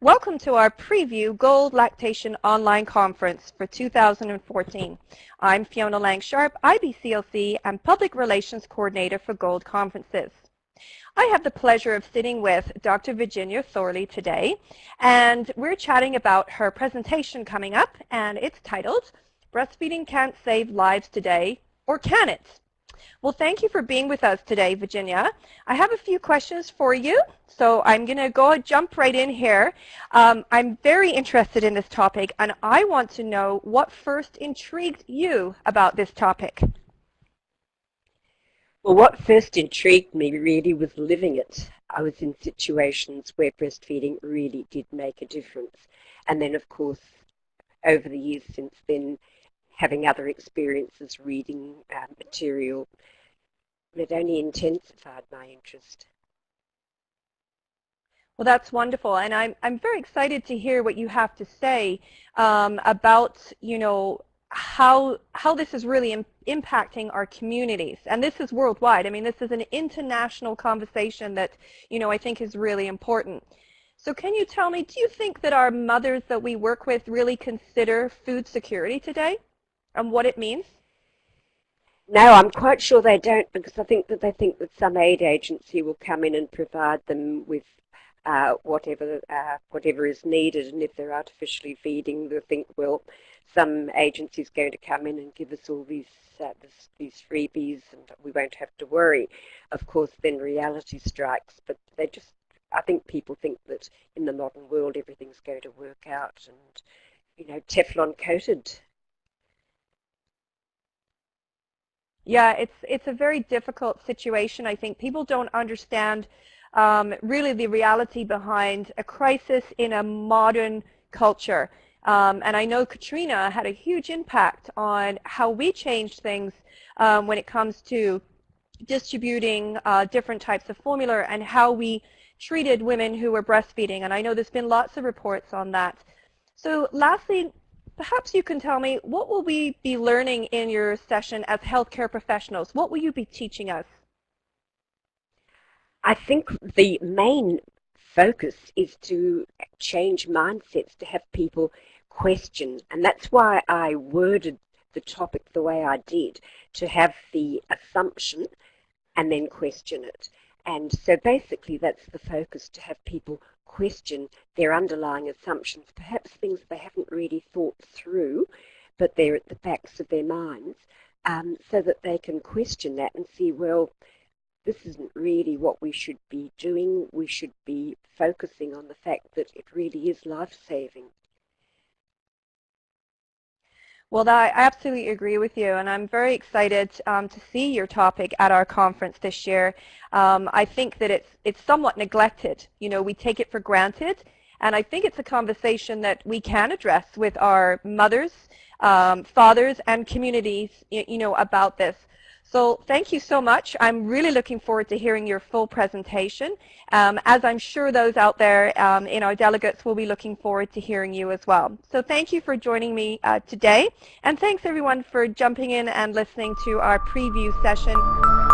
Welcome to our preview Gold Lactation Online Conference for 2014. I'm Fiona Lang-Sharp, IBCLC and Public Relations Coordinator for Gold Conferences. I have the pleasure of sitting with Dr. Virginia Thorley today, and we're chatting about her presentation coming up, and it's titled, Breastfeeding Can't Save Lives Today, or Can It? Well, thank you for being with us today, Virginia. I have a few questions for you, so I'm going to jump right in here. I'm very interested in this topic, and I want to know what first intrigued you about this topic. Well, what first intrigued me really was living it. I was in situations where breastfeeding really did make a difference. And then, of course, over the years since then, having other experiences, reading material, it only intensified my interest. Well, that's wonderful, and I'm very excited to hear what you have to say about, how this is really impacting our communities, and this is worldwide. I mean, this is an international conversation that, I think is really important. So can you tell me, do you think that our mothers that we work with really consider food security today and what it means? No, I'm quite sure they don't, because I think that they think that some aid agency will come in and provide them with whatever is needed, and if they're artificially feeding, they'll think, well, some agency is going to come in and give us all these freebies, and we won't have to worry. Of course, then reality strikes, but I think people think that in the modern world everything's going to work out, and Teflon coated. Yeah, it's a very difficult situation. I think people don't understand really the reality behind a crisis in a modern culture. And I know Katrina had a huge impact on how we changed things when it comes to distributing different types of formula and how we treated women who were breastfeeding. And I know there's been lots of reports on that. So lastly, perhaps you can tell me, what will we be learning in your session as healthcare professionals? What will you be teaching us? I think the main focus is to change mindsets, to have people question, and that's why I worded the topic the way I did, to have the assumption and then question it. And so basically that's the focus, to have people question their underlying assumptions, perhaps things they haven't really thought through, but they're at the backs of their minds, so that they can question that and see, well, this isn't really what we should be doing. We should be focusing on the fact that it really is life-saving. Well, I absolutely agree with you, and I'm very excited to see your topic at our conference this year. I think that it's somewhat neglected. We take it for granted, and I think it's a conversation that we can address with our mothers, fathers, and communities, about this. So thank you so much. I'm really looking forward to hearing your full presentation, as I'm sure those out there in our delegates will be looking forward to hearing you as well. So thank you for joining me today, and thanks everyone for jumping in and listening to our preview session.